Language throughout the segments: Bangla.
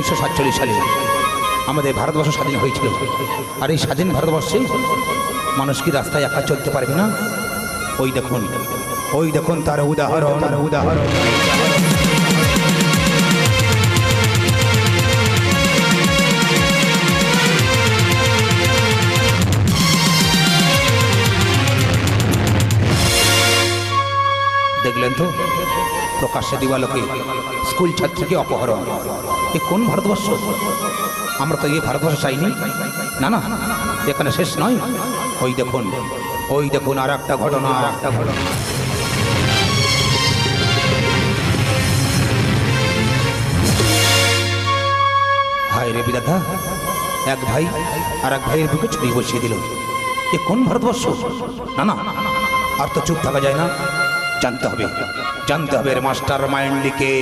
1947 সালে আমাদের ভারতবর্ষ স্বাধীন হয়েছিল। আর এই স্বাধীন ভারতবর্ষে মানুষ কি রাস্তায় একা চলতে পারবে না? ওই দেখুন তার উদাহরণ। দেখলেন তো, প্রকাশ্যে দিবালোকে স্কুল ছাত্রীকে অপহরণ। এ কোন ভারতবর্ষ? আমরা তো এই ভারতবর্ষ চাইনি। না না, এখানে শেষ নয়। ওই দেখুন আর একটা ঘটনা। হায় রে বিধাতা, এক ভাই আর এক ভাইয়ের বুকে ছুরি বসিয়ে দিল। এ কোন ভারতবর্ষ? না না, আর তো চুপ থাকা যায় না। জানতে হবে এর মাস্টার মাইন্ডকে।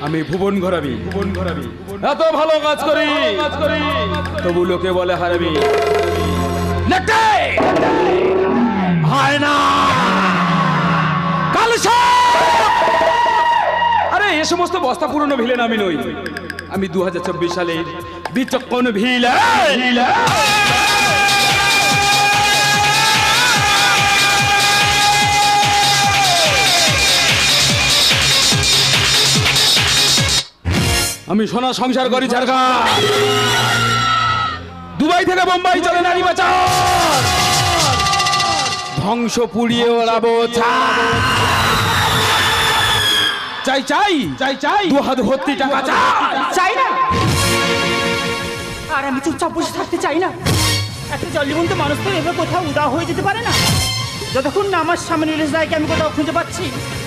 আমি ভুবন ঘরাবি। এত ভালো কাজ করি তবু লোকে বলে হারাবি। আরে এ সমস্ত বস্তা পুরনো ভিলেন আমি নই। আমি 2024 সালের বিচক্ষণ ভিলেন। আমি সোনা সংসার করি ঝাড়খণ্ড। দুবাই থেকে বোম্বাই চলে নারী বাঁচাও। ধ্বংস পুড়িয়ে ওড়াবো। চাই 2 হাত ভর্তি টাকা চাই না। আর আমি চুপচাপ বসে থাকতে চাই না। একটা জলজীবন্ত মানুষ তো এভাবে কোথাও উদা হয়ে যেতে পারে না। যতক্ষণ না আমার সামনে ইলিশ রায়কে আমি কোথাও খুঁজে পাচ্ছি,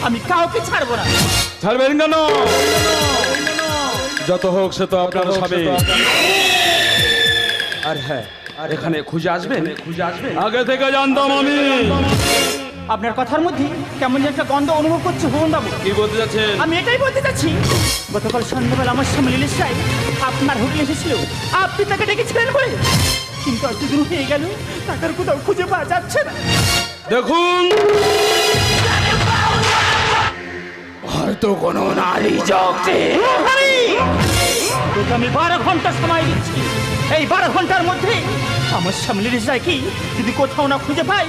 আমি কাউকে ছাড়বো না। ছাড়বেন কেন? যত হোক সে তো আপনার সবে। আর হ্যাঁ, এখানে খুঁজে আসবেন। আগে থেকে জানতাম আমি। আপনার কথার মধ্যে কেমন একটা গন্ধ অনুভব করছি ভুবন বাবু। কি বলতে যাচ্ছেন? আমি এটাই বলতে চাচ্ছি, গতকাল সন্ধ্যাবেলা আমার সামনে ইলিশ রায় আপনার হোটেলে এসেছিল। আপনি তাকে ডেকেছিলেন বলে, কিন্তু এতদিন হয়ে গেল তাকে কোথাও খুঁজে পাওয়া যাচ্ছে না। দেখুন, হয়তো কোনো নারী জগতে। তোকে আমি 12 ঘন্টা সময় দিচ্ছি। এই 12 ঘন্টার মধ্যে আমার সামনে ইলিশ রায় কি যদি কোথাও না খুঁজে পাই,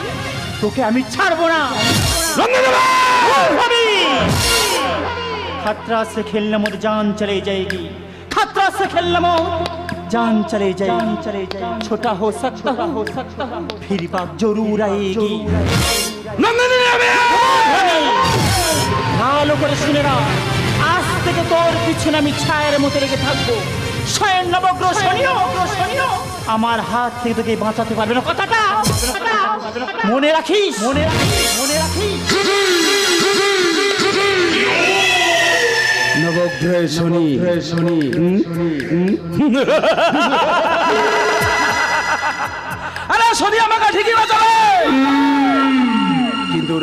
তোকে আমি ছাড়বো না। खतरा से खेलने में जान चले जाएगी, खतरा से खेलने में जान चले जाएगी। छोटा हो सकता फिर बात जरूर आएगी। ভালো করে শুনে না, আজ থেকে তোর পিছনে আমি ছায়ের মতো লেগে থাকবো। স্বয়ং নবগ্রহ শনিও আমার হাত থেকে তোকে বাঁচাতে পারবে না। কথাটা মনে রাখিস। নবগ্রহে শনি। আরে শনি আমাকে ঠিকই বাঁচাবে, কিন্তু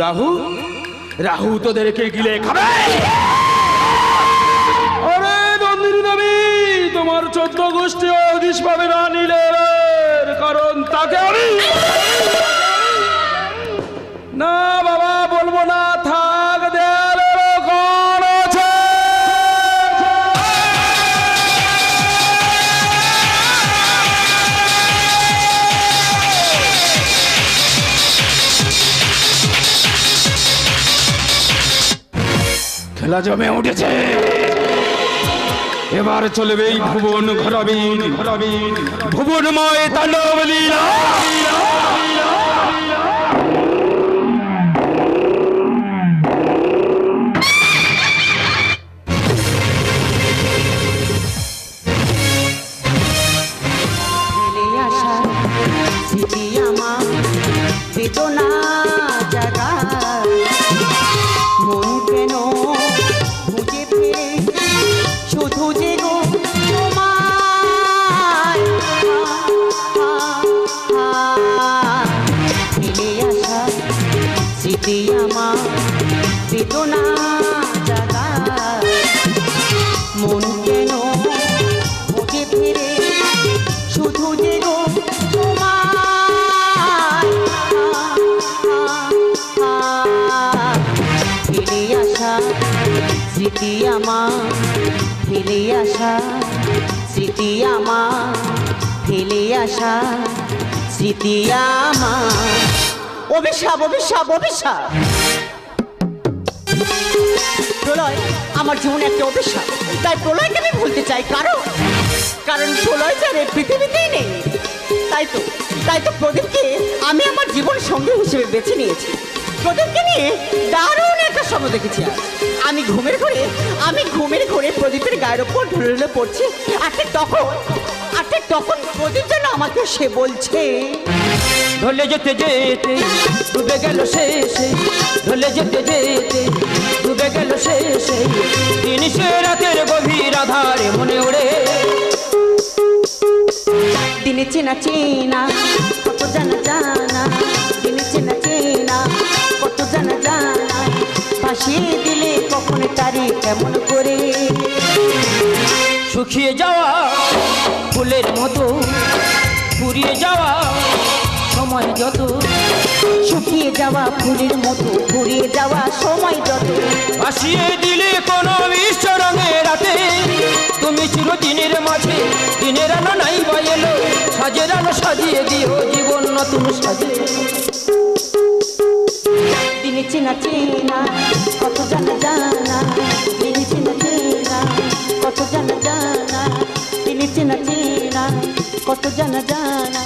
রাহু তোদেরকে গিলে খাবে। আরে নন্দিনী দেবী, তোমার 14 গোষ্ঠী হদিশ পাবে না নীলের, কারণ তাকে আমি না বাবা বলবো না। থাক, দেয়ালের কোণ আছে। খেলা জমে উঠেছে, এবার চলবে এই ভুবন ঘরাবি ভুবনময় তাণ্ডব লীলা। বেদনা জাগা মন কেন খুঁজে ফিরে শুধু যে গো তোমার ফিরে আসা স্মৃতি আমার বেদনা জাগা মন কেন খুঁজে ফিরে শুধু যে গো ফিরে আসা স্মৃতি আমার ফেলে আসা, স্মৃতি আমার ফেলে আসা, স্মৃতি আমার। অভিশাপ অভিশাপ অভিশাপ। প্রলয় আমার জীবনে একটা অভিশাপ, তাই প্রলয়কে আমি ভুলতে চাই। কারণ প্রলয় যারে পৃথিবীতেই নেই। তাই তো প্রদীপকে আমি আমার জীবন সঙ্গী হিসেবে বেছে নিয়েছি। প্রদীপকে নিয়ে দারুণ একটা স্বপ্ন দেখেছি আজ। আমি ঘুমের ঘরে প্রদীপের গায়ের ওপর ঢুলে পড়ছি। আর ঠিক তখন প্রদীপ যেন আমাকে সে বলছে, ঢলে যেতে যেতে ডুবে গেল শেষে, ঢলে যেতে যেতে ডুবে গেল শেষে, তিনশে রাতের গভীর আধারে মনে ওড়ে দিনে চেনা চেনা কত জানা জানা, দিনে চেনা চেনা কত জানা জানা, ভাসিয়ে দিলে কখন তারে কেমন করে। শুকিয়ে যাওয়া ফুলের মতো ফুরিয়ে যাওয়া সময় যত, শুকিয়ে যাওয়া ফুলের মতো ফুরিয়ে যাওয়া সময় যত, ভাসিয়ে দিলে কোনো মিষ্ট রঙের রাতে, তুমি চিরদিনের মাঝে দিনের আলো নাই বা এলো, সাজের আলো সাজিয়ে দিও জীবন নতুন সাজে। দিনে চেনা চেনা কত জানা জানা, দিনে চেনা চেনা কত জানা জানা, দিনে চেনা চেনা কত জানা জানা,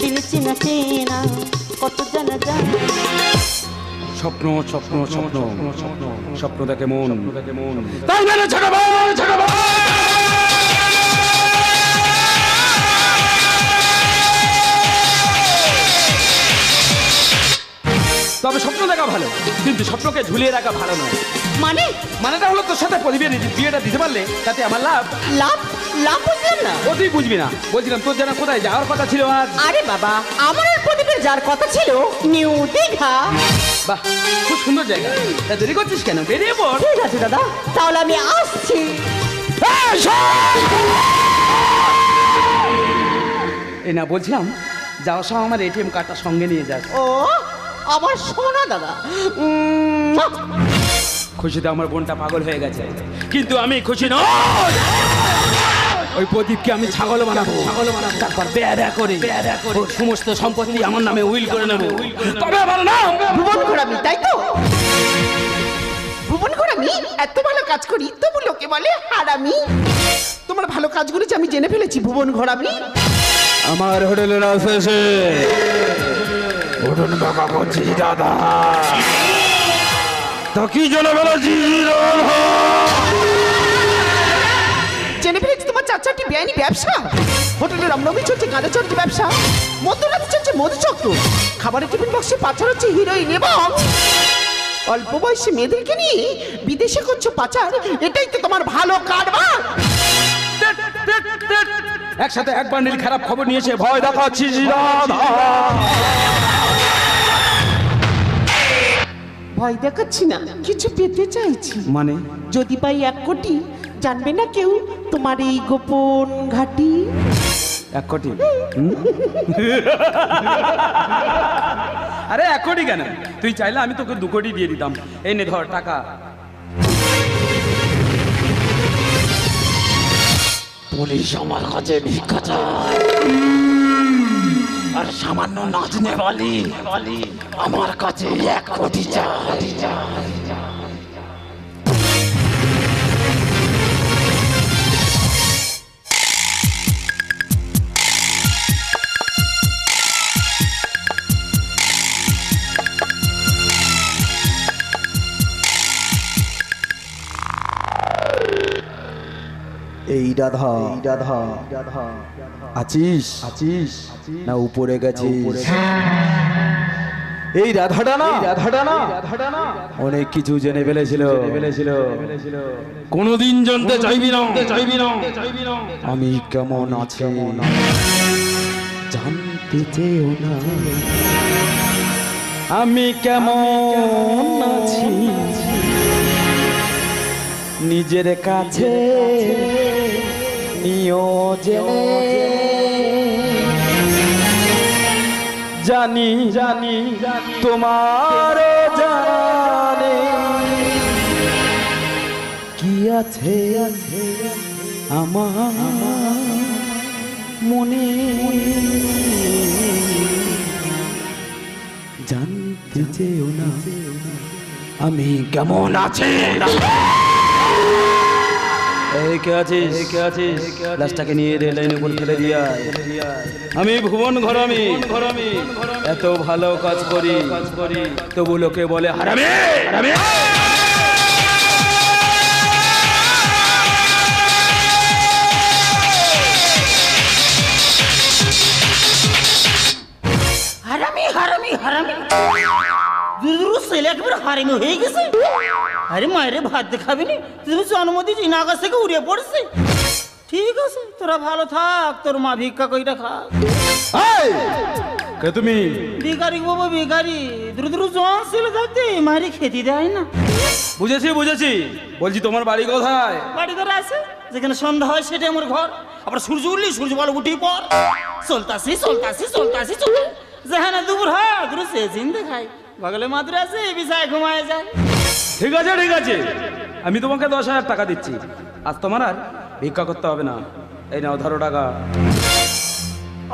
দিনে চেনা চেনা কত জানা জানা। স্বপ্ন স্বপ্ন স্বপ্ন স্বপ্ন দেখে মন, তাই মেরে ছোট ভাই ছোট ভাই। তবে স্বপ্ন দেখা ভালো, কিন্তু স্বপ্নকে ঝুলিয়ে রাখা ভালো নয়। মানেটা হলো তোর সাথে প্রদীপের বিয়েটা দিতে পারলে তাতে আমার লাভ। লাভ লাভ বুঝলাম না। ও তুই বুঝবি না, বলছিলাম তোর যেন কোথায় যাওয়ার কথা ছিল আজ। আরে বাবা, আমার আর প্রদীপের যার কথা ছিল নিউ দীঘা। বাহ, খুব সুন্দর জায়গা। তা দেরি করছিস কেন? বেরিয়ে পড়। ঠিক আছে দাদা, তাহলে আমি আসছি। এই না বলছিলাম, যাওয়ার সময় আমার এটিএম কার্ডটা সঙ্গে নিয়ে যাস। ও আমার সোনা দাদা। খুশিতে আমার বোনটা পাগল হয়ে গেছে, কিন্তু আমি খুশি নই। ওই প্রদীপকে আমি ছাগল বানাবো, তারপর বেয়াদা করে ওর সমস্ত সম্পত্তি আমার নামে উইল করে নেবো। তবে আমার নাম ভুবন ঘোরামি, তাই তো? ভুবন ঘোরামি এত ভালো কাজ করি, তবু লোকে বলে হারামি। তোমার ভালো কাজগুলি যে আমি জেনে ফেলেছি ভুবন ঘোরামি। আমার হোটেলের শেষে উঠুন বাবা বলছি দাদা, তো কি জন্য বলেছি? জেনে ফেলেছি তোমার চারটি বেআইনি ব্যবসা। হোটেলের রামনবমী চলছে গাঁদা চলছে ব্যবসা, মধ্যরাতে চলছে মধুচক্র, খাবারের টিফিন বক্সে পাচার হচ্ছে হিরোইন, এবং অল্প বয়সী মেয়েদেরকে নিয়ে বিদেশে করছো পাচার। এটাই তো তোমার ভালো কারবার। একসাথে এক বান্ডিল খারাপ খবর নিয়েছে, ভয় দেখাচ্ছিস দাদা। ভয় দেখাচ্ছি না, কিছু পেতে চাইছি। মানে যদি পাই 1 কোটি, জানবে না কেউ তোমার এই গোপন ঘাটি। 1 কোটি? আরে 1 কোটি কেন? তুই চাইলে আমি তোকে 2 কোটি দিয়ে দিতাম। এই নে ধর টাকা। পুলিশ আমার কাছে ভিক্ষা চায়, আর সামান্য নাচনে বালি আমার কাছে 1 কোটি চায়। এই রাধা আছিস না উপরে গেছিস? এই রাধাটা না অনেক কিছু জেনে ফেলেছিল। কোনদিন জানতে চাইবি না। আমি কেমন আছি জানতে চেয়েও না। আমি কেমন আছি নিজের কাছে নিও জেনে, জানি তোমার জানে আছে আমার মনে জানতে চেও না আমি কেমন আছি। এই কে আছিস লাশটাকে নিয়ে রেল লাইনে উপর ফেলে দিয়া আমি ভুবন ঘরামি এত ভালো কাজ করি তবু লোকে বলে হারামি হারামি। হারামি হারামি হারামি দুরু ছেলে একবার হারামি হয়ে গেছে। আরে মায়েরে ভাত দেখাবি নি, তুমি জন্ম দিয়েছি না আকাশ থেকে উড়ে পড়ছে। ঠিক আছে তোরা ভালো থাক, তোর মা ভিক্ষা কইরা খা। কে তুমি? ভিখারি বাবা ভিখারি, দ্রু দ্রু জন ছেলে থাকতে মারি খেতে দেয় না। বুঝেছি বলছি তোমার বাড়ি কোথায়? বাড়ি ঘরে আছে, যেখানে সন্ধ্যা হয় সেটা আমার ঘর। আবার সূর্য উঠলি সূর্য বল উঠি পর চলতাছি চলে যেখানে দুপুর হয় দ্রু সে চিন্তা খাই বগলে মাদুর আছে বিছায় ঘুমায় যায়। ঠিক আছে আমি তোমাকে 10,000 টাকা দিচ্ছি, আজ তোমার আর ভিক্ষা করতে হবে না। এই নাও ধরো টাকা।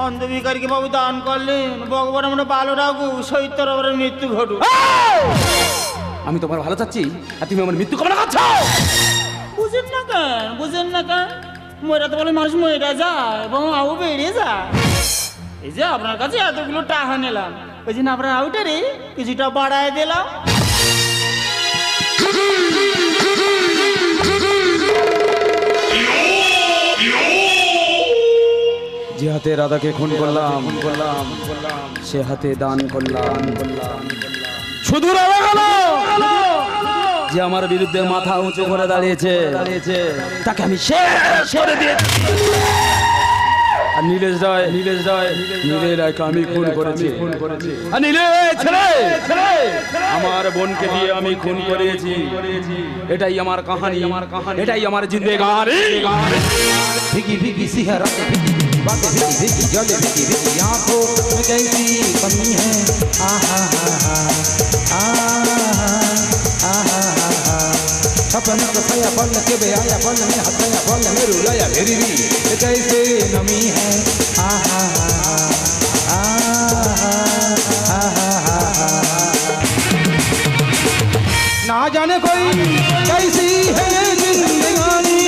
অন্ধ ভিখারিকে বাবু দান করলেন, ভগবান আমরা ভালো রাখু, সৈত্যর আবার মৃত্যু ঘটুক। আমি তোমার ভালো চাচ্ছি আর তুমি আমার মৃত্যু কামনা করছো। বুঝেন না কেন মরা তো বলে মানুষ মরা যায় এবং আউ বেড়ে যায়। এই যে আপনার কাছে এতগুলো টাকা নিলাম, ওই জন্য আপনার আউটারে কিছুটা বাড়ায় দিলাম। যে হাতে রাধাকে খুন করলাম সে হাতে দান করলাম। শুধু রাধা গেল যে আমার বিরুদ্ধে মাথা উঁচু করে দাঁড়িয়েছে তাকে আমি শেষ করে দিয়েছি। আর নীলেশ রায়কে আমি খুন করেছি। আর নীলেশ ছেলে আমার বোনকে দিয়ে আমি খুন করেছি। এটাই আমার কাহানি, এটাই আমার জিন্দেগানি। भीगी भीगी सी है रातें भीगी बातें भीगी भीगी जले भीगी भीगी आंखों में कैसी कमी है आहा सपन का साया पल के बे आया पल में हंसाया पल में रुलाया मेरी कैसे नमी है आहा ना जाने कोई कैसी है जिंदगानी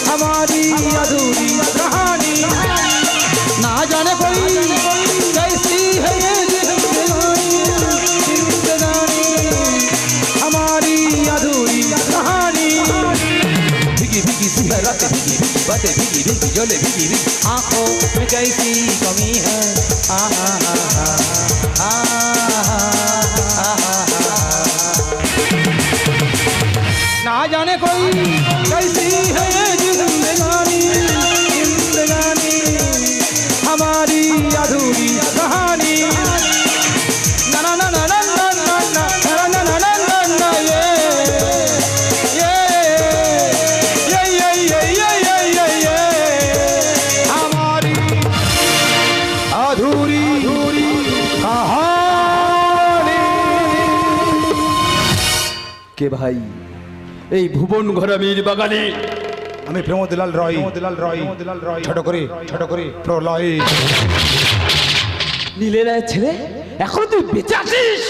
हमारी अधूरी कहानी। ना जाने कोई कैसी है ये जिंदगानी हमारी अधूरी कहानी। भीगी भीगी सी है रातें भीगी भीगी बातें भीगी भीगी जले भीगी भीगी आंखों में कैसी कमी है आहा ना जाने कोई कैसी है जिंदगानी हमारी अधूरी कहानी। ना ना ना ना ना ना ना ना ना ना ना ना ये हमारी अधूरी कहानी। কে ভাই এই ভুবন ঘরামির বাগানে? আমি প্রমোদলাল রয় ছোট করে প্রলয়। নীলের রায়ের ছেলে এখনো তুই বেঁচে আছিস?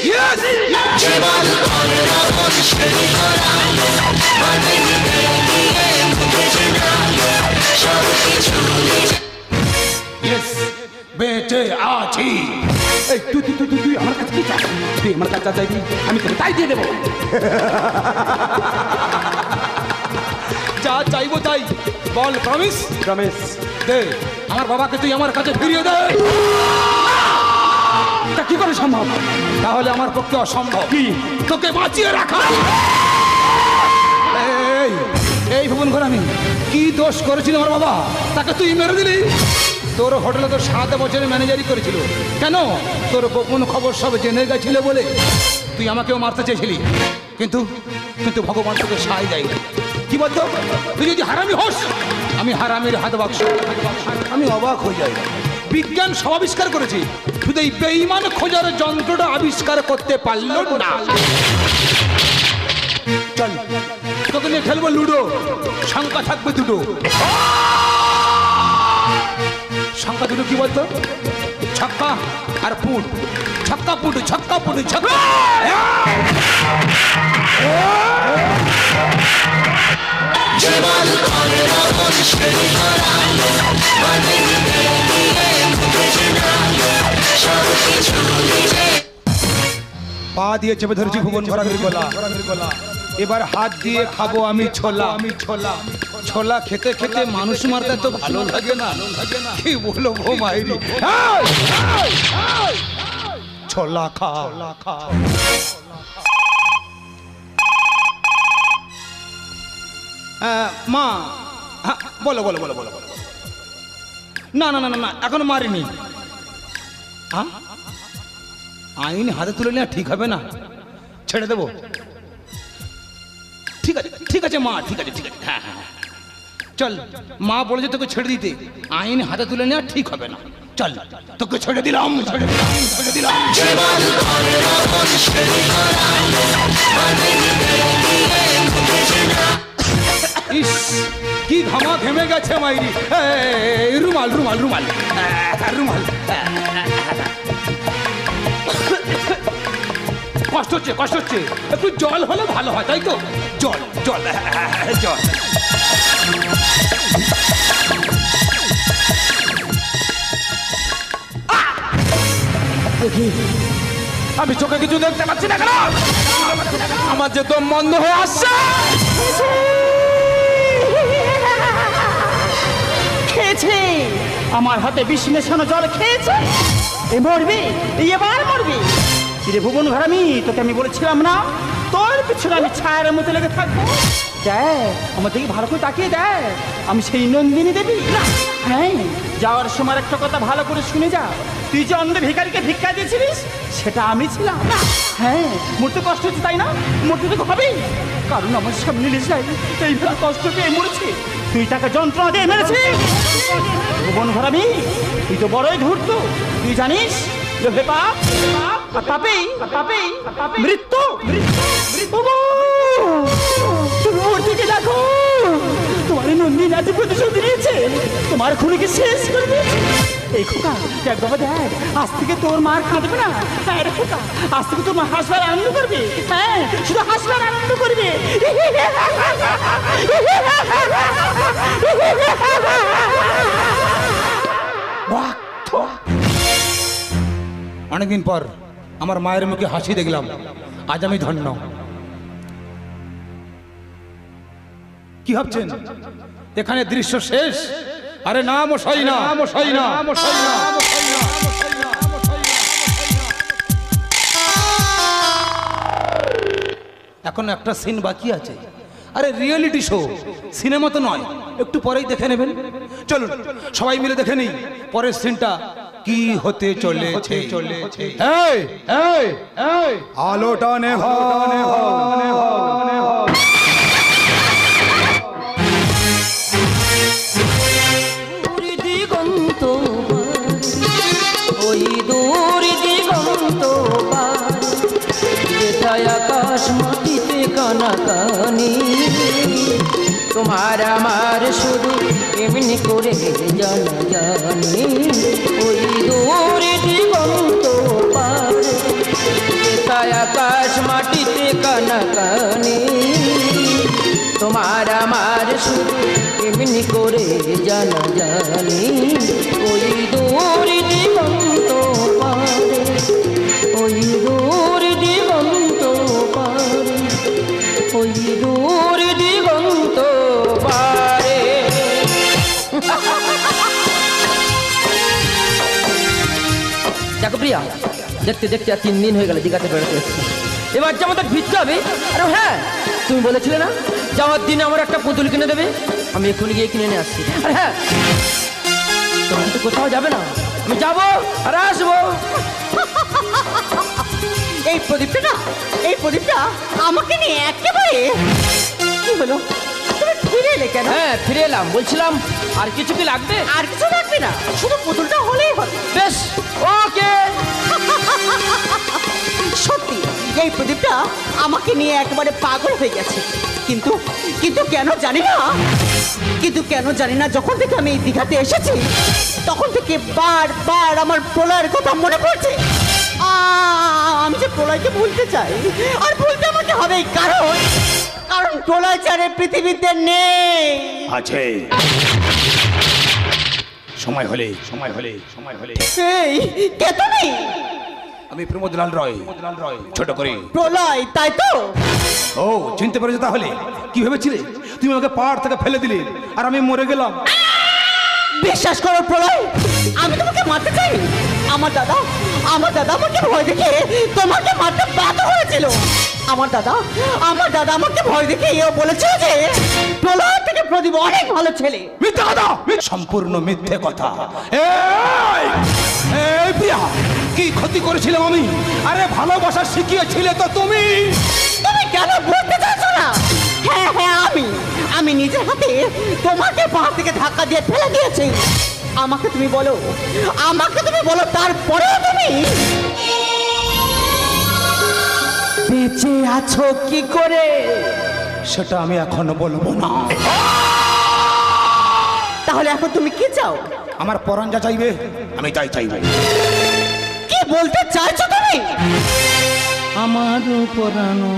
বেঁচে আছি। এই তুই আমার কাছে কি চাস? তুই আমার কাছে চাইবি, আমি তোকে তাই দিয়ে দেবো। যা চাইবো তাই বল। প্রমিস দে আমার বাবাকে তুই আমার কাছে ফিরিয়ে দে। তা কি করে সম্ভব? তাহলে আমার পক্ষে অসম্ভব কি? তোকে বাঁচিয়ে রাখা। এই ভুবন ঘরামি কি দোষ করেছিল আমার বাবা, তাকে তুই মেরে দিলি। তোর হোটেলে তো 7 বছরের ম্যানেজারি করেছিল, কেন? তোর গোপন খবর সব জেনে গেছিল বলে তুই আমাকেও মারতে চেয়েছিলি, কিন্তু ভগবান তোকে সাহায্য দেয়। কি বলতো, তুই যদি হারামি হোস, আমি হারামির হাত বাক্স। আমি অবাক হয়ে যাই, বিজ্ঞান সব আবিষ্কার করেছি, শুধু এই বেঈমান খোঁজার যন্ত্রটা আবিষ্কার করতে পারল না। চল তোকে নিয়ে খেলবো লুডো, সংখ্যা থাকবে দুটো। সংখ্যা দুটো কি বলতো? ছক্কা আর পুট, ছক্কা পুটু, ছক্কা পুটু, ছক্কা। পা দিয়ে চেপে ধরেছি ভুবন ভরাগির গলা, এবার হাত দিয়ে খাবো আমি ছোলা। ছোলা খেতে খেতে মানুষ মারতে তো ভালো লাগে না, কি বলবো মাইরি। ছোলা খা। মা, বলো বলো বলো বলো বলো। না না না না, এখন মারিনি। আইন হাতে তুলে নেওয়া ঠিক হবে না, ছেড়ে দেবো। ঠিক আছে ঠিক আছে মা, ঠিক আছে ঠিক আছে, হ্যাঁ হ্যাঁ চল। মা বলেছে তোকে ছেড়ে দিতে, আইন হাতে তুলে নেওয়া ঠিক হবে না। চল তোকে ছেড়ে দিলাম, ছেড়ে দিলাম, ছেড়ে দিলাম। ইস কি ঘামা ঘেমে গেছে মাইরি। রুমাল রুমাল রুমাল রুমাল। কষ্ট হচ্ছে কষ্ট হচ্ছে, একটু জল হলে ভালো হয়, তাই তো? জল জল জল। আমি চোখে কিছু দেখতে পাচ্ছি না কেন? আমার যে দম বন্ধ হয়ে আসছে। খেয়েছে আমার হাতে বিষ মেশানো জল খেয়েছে। এ মরবি, এবার মরবি। কিরে ভুবন ঘরামি, তোকে আমি বলেছিলাম না তোর পিছনে আমি ছায়ার মতো লেগে থাকবো? দেখ আমার দিকে ভালো করে তাকিয়ে দেখ, আমি সেই নন্দিনী দেবী। হ্যাঁ, যাওয়ার সময় একটা কথা ভালো করে শুনে যা, তুই যে অন্ধ ভিখারিকে ভিক্ষা দিয়েছিলিস সেটা আমি ছিলাম। হ্যাঁ, মরতে কষ্ট হচ্ছে তাই না? মরতে তো হবেই, কারণ আমার সামনে লিসাই এইভাবে কষ্ট পেয়ে মরেছে, তুই তাকে যন্ত্রণা দিয়ে মেরেছিস। ভুবন ঘরামি, তুই তো বড়ই ধূর্ত। তুই জানিস লোভে পাপ, আর পাপেই মৃত্যু। তুমি ওর দিকে দেখো, তোমার নন্দিনী আজ প্রতিশোধ নিয়েছে, তোমার খুনিকে শেষ করে দিয়েছে। এই খোকা দেখ বাবা দেখ, আজ থেকে তোর মার কাঁদবে না। হ্যাঁ রে খোকা, আজ থেকে তোর মা হাসবার আনন্দ করবে। হ্যাঁ, শুধু হাসবার আনন্দ করবে। অনেকদিন পর আমার মায়ের মুখে হাসি দেখলাম, আজ আমি ধন্য। কি ভাবছেন এখানে দৃশ্য শেষ? আরে না মশাই না, মশাই না, মশাই না। এখন একটা সিন বাকি আছে। আরে রিয়েলিটি শো, সিনেমা তো নয়, একটু পরেই দেখে নেবেন। চলুন সবাই মিলে দেখে নিই পরের সিনটা কি হতে চলেছে। এই এই এই আলোটা নেভাও, দিগন্ত ওই দূর দিগন্ত যেথায় আকাশ মাটিতে কানাকানি, তোমার আমার শুধু এমনি করে জানা জানি। ওই দূর দিগন্ত পার যেথায় আকাশ মাটিতে কানাকানি, তোমার আমার শুধু এমনি করে জানা জানি। ওই দূর দিগন্ত পারে, ওই দূর দিগন্ত পারে, ওই দূর দিগন্ত পারে। দেখো প্রিয়া, দেখতে দেখতে আর 3 দিন হয়ে গেল দীঘাতে বেড়াতে এসেছি, এবার যে আমাদের ভিড়তে হবে। আরে হ্যাঁ, তুমি বলেছিলে না যাওয়ার দিনে আমার একটা পুতুল কিনে দেবে, আমি এক্ষুনি গিয়ে কিনে নিয়ে আসছি। আর হ্যাঁ, তুমি তো কোথাও যাবে না, আমি যাবো আর আসবো। এই প্রদীপটা না, এই প্রদীপটা আমাকে নিয়ে একেবারে কি হলো? তুমি ফিরে এলে কেন? হ্যাঁ ফিরে এলাম, বলছিলাম আর কিছু কি লাগবে? আর কিছু লাগবে না, শুধু পুতুলটা হলেই হবে। বেশ, ওকে। সত্যি এই প্রদীপটা আমাকে নিয়ে একেবারে পাগল হয়ে গেছে। কিন্তু কিন্তু কেন জানি না, যখন থেকে আমি এই দীঘাতে এসেছি তখন থেকে বারবার আমার প্রলয়ের কথা মনে পড়ছে। আমি যে প্রলয়কে ভুলতে চাই, আর ভুলতে আমাকে হবেই, কারণ প্রলয় ছাড়া পৃথিবীতে নেই। আছে সময় হলে এই কে তুমি? আমি প্রমোদলাল রয়, ছোট করে প্রলয়, তাই তো? ও চিনতে পেরেছো তাহলে? কি ভেবেছিলে তুমি আমাকে পাহাড় থেকে ফেলে দিলে আর আমি মরে গেলাম? বিশ্বাস করো প্রলয়, আমি তোমাকে মারতে চাইনি। আমার দাদা আমাকে ভয় দেখে তোমাকে মারতে বাধ্য হয়েছিল। আমার দাদা আমাকে ভয় দেখে এও বলেছিল যে প্রলয় থেকে প্রদীপ অনেক ভালো ছেলে। মিথ্যে কথা, সম্পূর্ণ মিথ্যে কথা। এই এই প্রিয়া, কি ক্ষতি করেছিলাম আমি? আরে ভালোবাসা শিখিয়েছিলে তো তুমি। তুমি কেন বলতে চাইছো না? হ্যাঁ আমি নিজের হাতে তোমাকে পাহাড় থেকে ধাক্কা দিয়ে ফেলে দিয়েছি। আমাকে তুমি বলো, তারপরেও তুমি বেঁচে আছো কি করে? সেটা আমি এখনো বলবো না। তাহলে এখন তুমি কি চাও? আমার পরাণ যা চাইবে আমি তাই চাইবো। কি বলতে চাইছো তুমি? আমার পরানো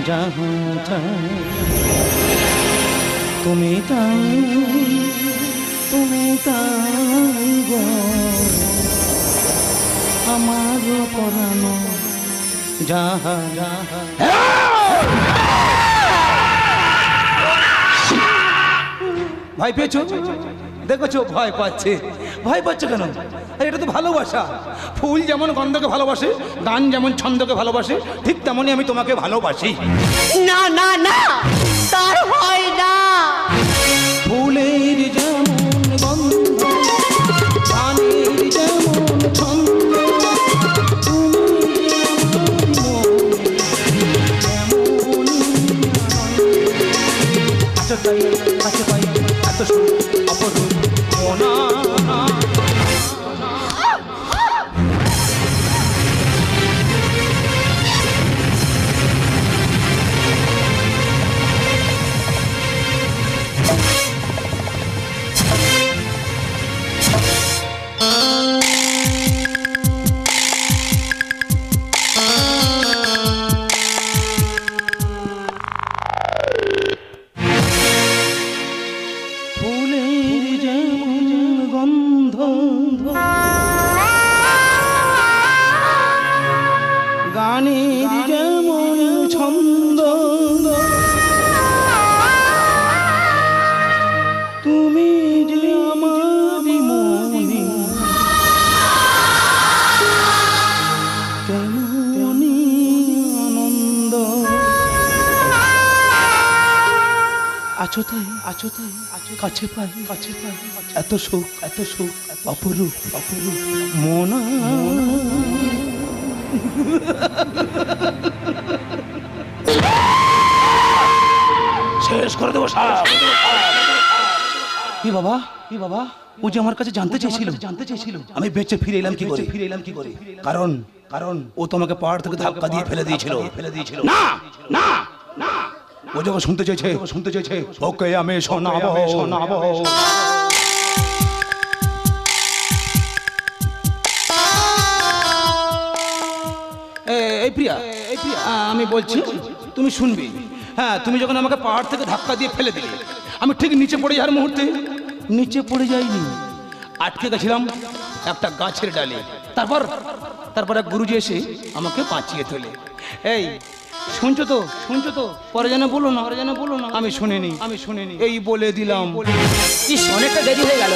যাহা চাই তুমি তাই গো, আমার পরানো যাহা ভয় পেয়েছো? দেখেছো ভয় পাচ্ছে কেন? আরে এটা তো ভালোবাসা। ফুল যেমন গন্ধকে ভালোবাসে, গান যেমন ছন্দকে ভালোবাসে, ঠিক তেমনই আমি তোমাকে ভালোবাসি। না না না, তার হয় না। ফুলের যেমন গন্ধ, গানের যেমন ছন্দ, কাছে পাই এত অপরূপ মনা। গানের যেমন ছন্দ, তুমি যে আমারই মনে তেমনি আনন্দ। আছো তাই কাছে পাই এত সুখ অপরূপ মনা। শেষ করে দেবো সব। কি বাবা ও যে আমার কাছে জানতে চেয়েছিল আমি বেঁচে ফিরে এলাম কি করে? কারণ ও তোমাকে পাহাড় থেকে ধাক্কা দিয়ে ফেলে দিয়েছিল। না না না, ও যখন শুনতে চেয়েছে ওকে আমি শোনাবো। এই প্রিয়া, আমি বলছি তুমি শুনবি। হ্যাঁ, তুমি যখন আমাকে পাহাড় থেকে ধাক্কা দিয়ে ফেলে দিলে, আমি ঠিক নিচে পড়ে যাওয়ার মুহূর্তে নিচে পড়ে যাইনি, আটকে গেছিলাম একটা গাছের ডালে। তারপর এক গুরুজি এসে আমাকে বাঁচিয়ে তোলে। এই শুনছো তো? পরে যেন বলো না আমি শুনিনি। এই বলে দিলাম। ইস, অনেকটা দেরি হয়ে গেল।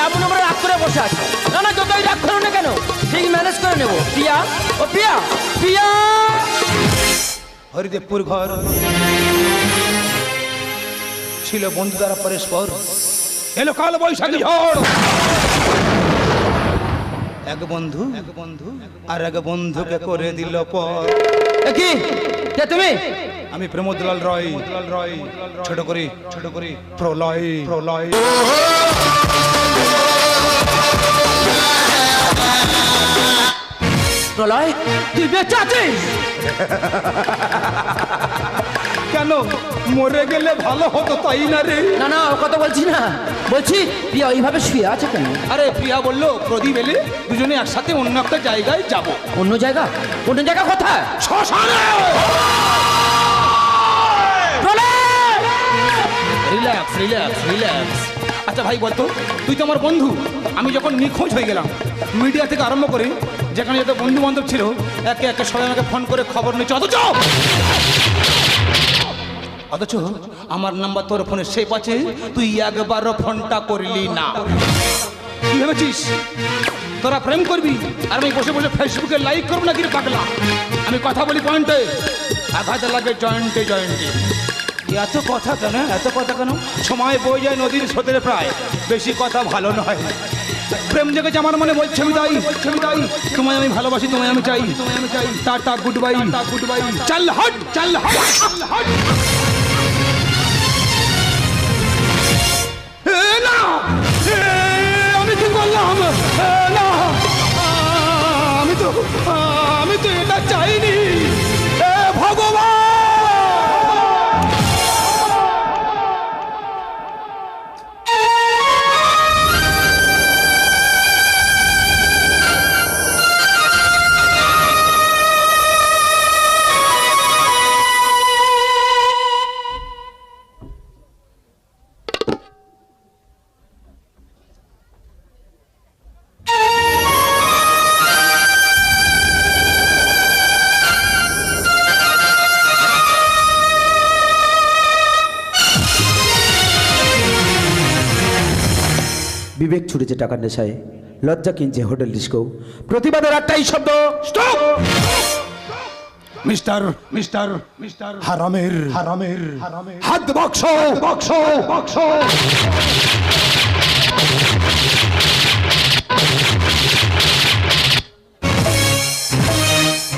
এমন আমরা রাগ করে বসে আছি। না যতই রাগ করো না কেন, ঠিক ম্যানেজ করে নেবো। প্রিয়া হরিদেবপুর ঘর ছিল বন্ধু দ্বারা পরস্পর। এলো কাল বৈশাখী ঝড়। এক বন্ধু আর এক বন্ধুকে করে দিল পর। কি কে তুমি? আমি প্রমোদলাল রয়, ছোট করে প্রলয়। প্রলয় তুই বেঁচে আছিস? কেন মরে গেলে ভালো হতো তাই না রে? না না ও কথা বলছি না, বলছি প্রিয়া ওইভাবে শুয়ে আছে কেন? আরে প্রিয়া বললো প্রদীপ এলে দুজনে একসাথে অন্য একটা জায়গায় যাব। অন্য জায়গা? অন্য জায়গা কোথায়? শ্মশানে। Relax relax relax. আচ্ছা ভাই বলতো, তুই তো আমার বন্ধু, আমি যখন নিখোঁজ হয়ে গেলাম মিডিয়া থেকে আরম্ভ করে যেখানে যত বন্ধু বান্ধব ছিল একে একে সবাই আমাকে ফোন করে খবর নিচ্ছে, অথচ আমার নাম্বার তোর ফোনে সেভ আছে, তুই একবারও ফোনটা করলি না। কি ভেবেছিস তোরা প্রেম করবি আর আমি বসে বসে ফেসবুকে লাইক করবো না? কি রে পাগলা, আমি কথা বলি পয়েন্টে, আঘাত লাগে জয়েন্টে জয়েন্টে। এত কথা কেন, এত কথা কেন? সময় বয়ে যায় নদীর স্রোতের প্রায়, বেশি কথা ভালো নয়। প্রেম জেগেছে আমার মনে, বলছে আমি তাই, তোমায় আমি ভালোবাসি, তোমায় আমি চাই, tata good bye, good bye, চল হট, চল হট, হট। না আমি কি করলাম? না আমি তো এটা চাইনি। ভগবান বিবেক ছুটেছে টাকার নেশায়, লজ্জা কিনছে হোটেল ডিস্কো, প্রতিবাদের একটাই শব্দ, স্টপ। মিস্টার মিস্টার মিস্টার হারামের হারামের হাত বক্স বক্স বক্স।